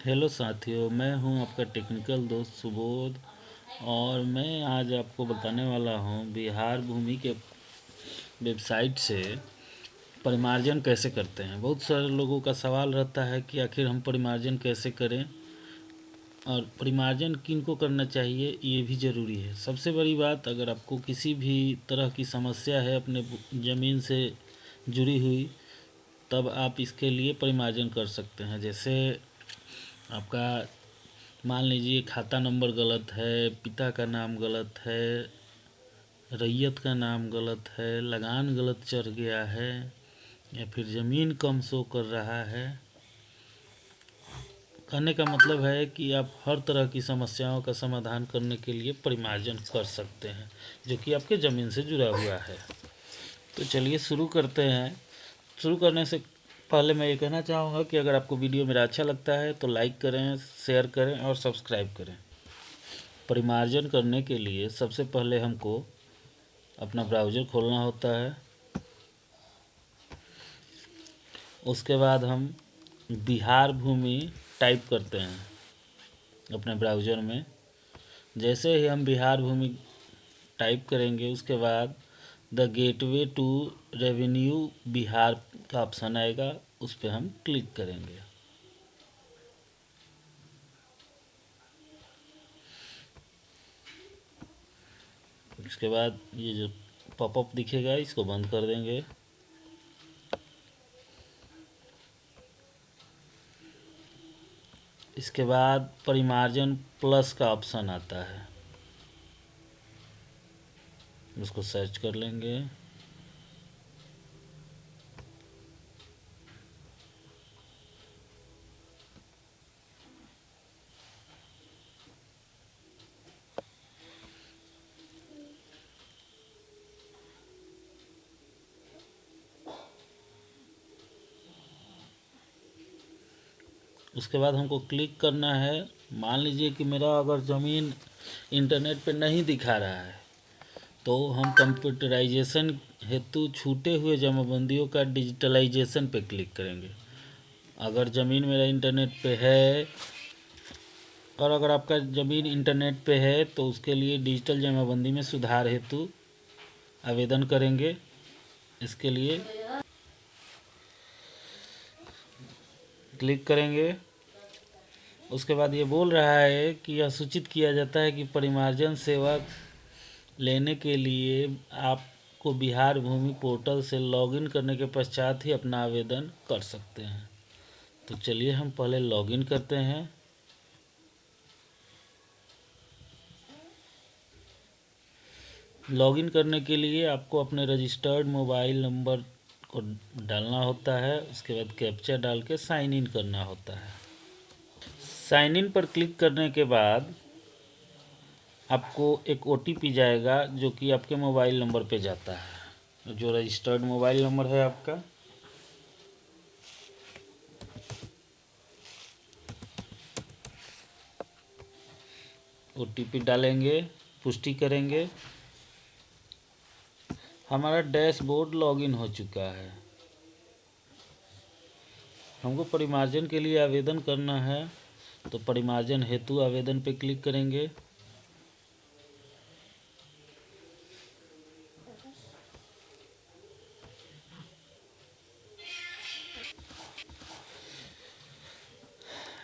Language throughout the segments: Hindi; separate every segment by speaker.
Speaker 1: हेलो साथियों, मैं हूं आपका टेक्निकल दोस्त सुबोध। और मैं आज आपको बताने वाला हूं बिहार भूमि के वेबसाइट से परिमार्जन कैसे करते हैं। बहुत सारे लोगों का सवाल रहता है कि आखिर हम परिमार्जन कैसे करें और परिमार्जन किन को करना चाहिए, ये भी ज़रूरी है। सबसे बड़ी बात, अगर आपको किसी भी तरह की समस्या है अपने ज़मीन से जुड़ी हुई, तब आप इसके लिए परिमार्जन कर सकते हैं। जैसे आपका मान लीजिए खाता नंबर गलत है, पिता का नाम गलत है, रैयत का नाम गलत है, लगान गलत चढ़ गया है, या फिर ज़मीन कम शो कर रहा है। कहने का मतलब है कि आप हर तरह की समस्याओं का समाधान करने के लिए परिमार्जन कर सकते हैं, जो कि आपके ज़मीन से जुड़ा हुआ है। तो चलिए शुरू करते हैं। शुरू करने से पहले मैं ये कहना चाहूँगा कि अगर आपको वीडियो मेरा अच्छा लगता है तो लाइक करें, शेयर करें और सब्सक्राइब करें। परिमार्जन करने के लिए सबसे पहले हमको अपना ब्राउज़र खोलना होता है। उसके बाद हम बिहार भूमि टाइप करते हैं अपने ब्राउज़र में। जैसे ही हम बिहार भूमि टाइप करेंगे, उसके बाद the gateway to revenue Bihar का ऑप्शन आएगा, उस पर हम क्लिक करेंगे। उसके बाद ये जो पॉपअप दिखेगा, इसको बंद कर देंगे। इसके बाद परिमार्जन प्लस का ऑप्शन आता है, उसको सर्च कर लेंगे। उसके बाद हमको क्लिक करना है। मान लीजिए कि मेरा अगर ज़मीन इंटरनेट पे नहीं दिखा रहा है, तो हम कंप्यूटराइजेशन हेतु छूटे हुए जमाबंदियों का डिजिटलाइजेशन पे क्लिक करेंगे। अगर ज़मीन मेरा इंटरनेट पे है, और अगर आपका ज़मीन इंटरनेट पे है, तो उसके लिए डिजिटल जमाबंदी में सुधार हेतु आवेदन करेंगे। इसके लिए क्लिक करेंगे। उसके बाद ये बोल रहा है कि यह सूचित किया जाता है कि परिमार्जन सेवा लेने के लिए आपको बिहार भूमि पोर्टल से लॉगिन करने के पश्चात ही अपना आवेदन कर सकते हैं। तो चलिए हम पहले लॉगिन करते हैं। लॉगिन करने के लिए आपको अपने रजिस्टर्ड मोबाइल नंबर को डालना होता है। उसके बाद कैप्चा डाल के साइन इन करना होता है। साइन इन पर क्लिक करने के बाद आपको एक OTP जाएगा, जो कि आपके मोबाइल नंबर पे जाता है, जो रजिस्टर्ड मोबाइल नंबर है आपका। OTP डालेंगे, पुष्टि करेंगे। हमारा डैशबोर्ड लॉगिन हो चुका है। हमको परिमार्जन के लिए आवेदन करना है, तो परिमार्जन हेतु आवेदन पे क्लिक करेंगे।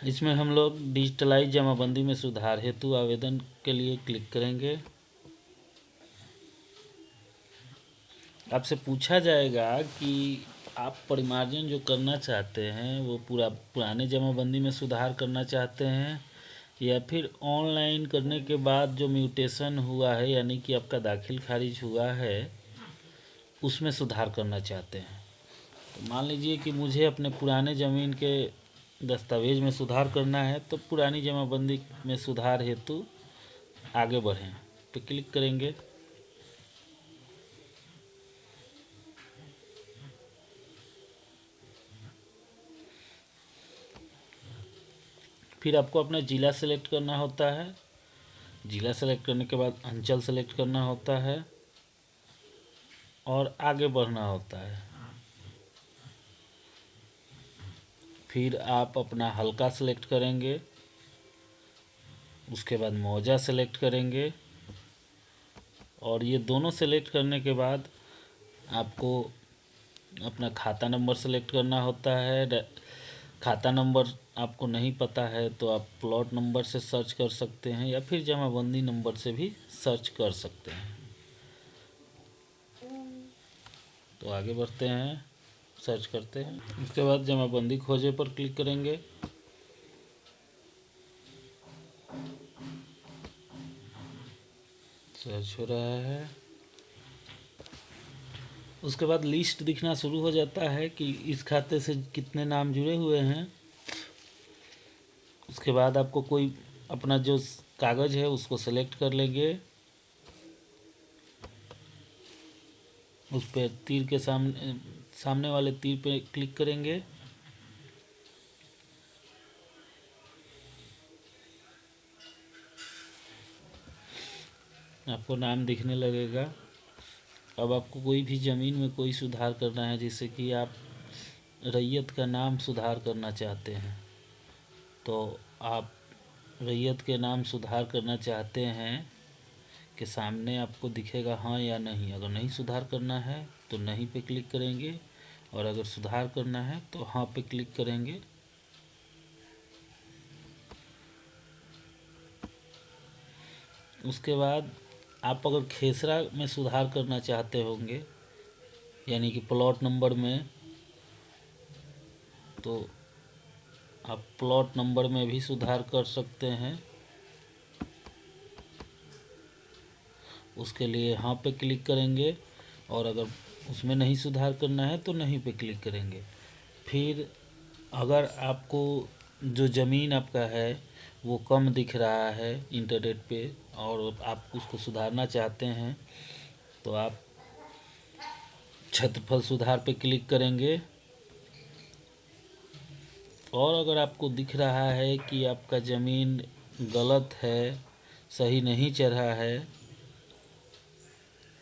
Speaker 1: इसमें हम लोग डिजिटलाइज जमाबंदी में सुधार हेतु आवेदन के लिए क्लिक करेंगे। आपसे पूछा जाएगा कि आप परिमार्जन जो करना चाहते हैं वो पुराने जमाबंदी में सुधार करना चाहते हैं, या फिर ऑनलाइन करने के बाद जो म्यूटेशन हुआ है, यानी कि आपका दाखिल खारिज हुआ है, उसमें सुधार करना चाहते हैं। तो मान लीजिए कि मुझे अपने पुराने ज़मीन के दस्तावेज में सुधार करना है, तो पुरानी जमाबंदी में सुधार हेतु आगे बढ़ें पे क्लिक करेंगे। फिर आपको अपना ज़िला सेलेक्ट करना होता है। ज़िला सेलेक्ट करने के बाद अंचल सेलेक्ट करना होता है और आगे बढ़ना होता है। फिर आप अपना हल्का सेलेक्ट करेंगे, उसके बाद मौजा सेलेक्ट करेंगे, और ये दोनों सेलेक्ट करने के बाद आपको अपना खाता नंबर सेलेक्ट करना होता है। खाता नंबर आपको नहीं पता है तो आप प्लॉट नंबर से सर्च कर सकते हैं या फिर जमाबंदी नंबर से भी सर्च कर सकते हैं। तो आगे बढ़ते हैं, सर्च करते हैं। उसके बाद जमाबंदी खोजे पर क्लिक करेंगे। सर्च हो रहा है। उसके बाद लिस्ट दिखना शुरू हो जाता है कि इस खाते से कितने नाम जुड़े हुए हैं। उसके बाद आपको कोई अपना जो कागज़ है उसको सेलेक्ट कर लेंगे, उस पर तीर के सामने वाले तीर पे क्लिक करेंगे। आपको नाम दिखने लगेगा। अब आपको कोई भी ज़मीन में कोई सुधार करना है, जैसे कि आप रैयत का नाम सुधार करना चाहते हैं, तो आप रैयत के नाम सुधार करना चाहते हैं के सामने आपको दिखेगा हाँ या नहीं। अगर नहीं सुधार करना है तो नहीं पे क्लिक करेंगे, और अगर सुधार करना है तो हाँ पे क्लिक करेंगे। उसके बाद आप अगर खेसरा में सुधार करना चाहते होंगे, यानी कि प्लॉट नंबर में, तो आप प्लॉट नंबर में भी सुधार कर सकते हैं। उसके लिए हाँ पे क्लिक करेंगे, और अगर उसमें नहीं सुधार करना है तो नहीं पे क्लिक करेंगे। फिर अगर आपको जो ज़मीन आपका है वो कम दिख रहा है इंटरनेट पे और आप उसको सुधारना चाहते हैं, तो आप क्षेत्रफल सुधार पे क्लिक करेंगे। और अगर आपको दिख रहा है कि आपका ज़मीन गलत है, सही नहीं चढ़ा है,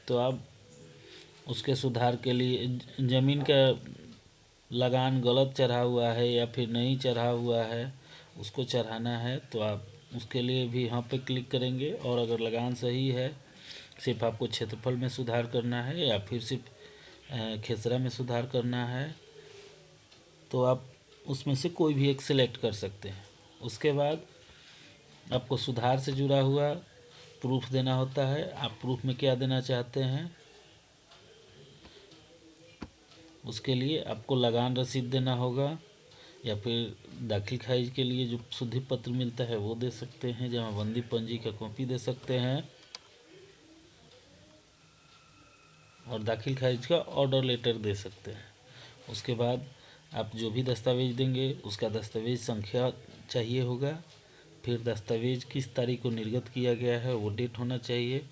Speaker 1: तो आप उसके सुधार के लिए ज़मीन का लगान गलत चढ़ा हुआ है या फिर नहीं चढ़ा हुआ है, उसको चढ़ाना है, तो आप उसके लिए भी यहाँ पे क्लिक करेंगे। और अगर लगान सही है, सिर्फ आपको क्षेत्रफल में सुधार करना है या फिर सिर्फ खेसरा में सुधार करना है, तो आप उसमें से कोई भी एक सिलेक्ट कर सकते हैं। उसके बाद आपको सुधार से जुड़ा हुआ प्रूफ देना होता है। आप प्रूफ में क्या देना चाहते हैं, उसके लिए आपको लगान रसीद देना होगा, या फिर दाखिल खारिज के लिए जो शुद्धि पत्र मिलता है वो दे सकते हैं, जमाबंदी पंजी का कॉपी दे सकते हैं, और दाखिल खारिज का ऑर्डर लेटर दे सकते हैं। उसके बाद आप जो भी दस्तावेज देंगे उसका दस्तावेज संख्या चाहिए होगा। फिर दस्तावेज किस तारीख को निर्गत किया गया है वो डेट होना चाहिए,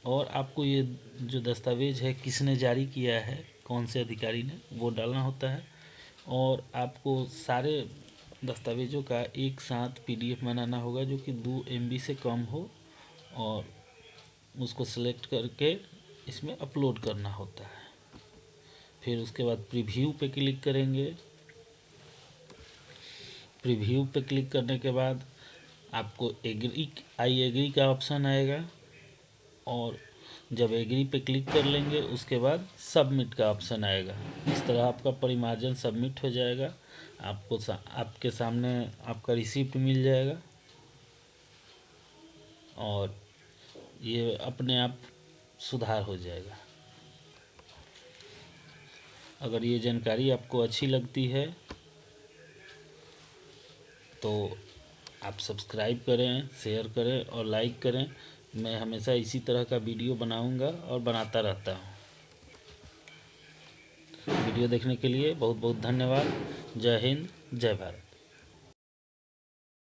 Speaker 1: और आपको ये जो दस्तावेज है किसने जारी किया है, कौन से अधिकारी ने, वो डालना होता है। और आपको सारे दस्तावेज़ों का एक साथ PDF बनाना होगा जो कि 2 MB से कम हो, और उसको सेलेक्ट करके इसमें अपलोड करना होता है। फिर उसके बाद प्रीव्यू पे क्लिक करेंगे। प्रीव्यू पे क्लिक करने के बाद आपको आई एग्री का ऑप्शन आएगा, और जब एग्री पे क्लिक कर लेंगे उसके बाद सबमिट का ऑप्शन आएगा। इस तरह आपका परिमार्जन सबमिट हो जाएगा। आपको आपके सामने आपका रिसिप्ट मिल जाएगा, और ये अपने आप सुधार हो जाएगा। अगर ये जानकारी आपको अच्छी लगती है तो आप सब्सक्राइब करें, शेयर करें और लाइक करें। मैं हमेशा इसी तरह का वीडियो बनाऊंगा और बनाता रहता हूं। वीडियो देखने के लिए बहुत बहुत धन्यवाद। जय हिंद, जय भारत।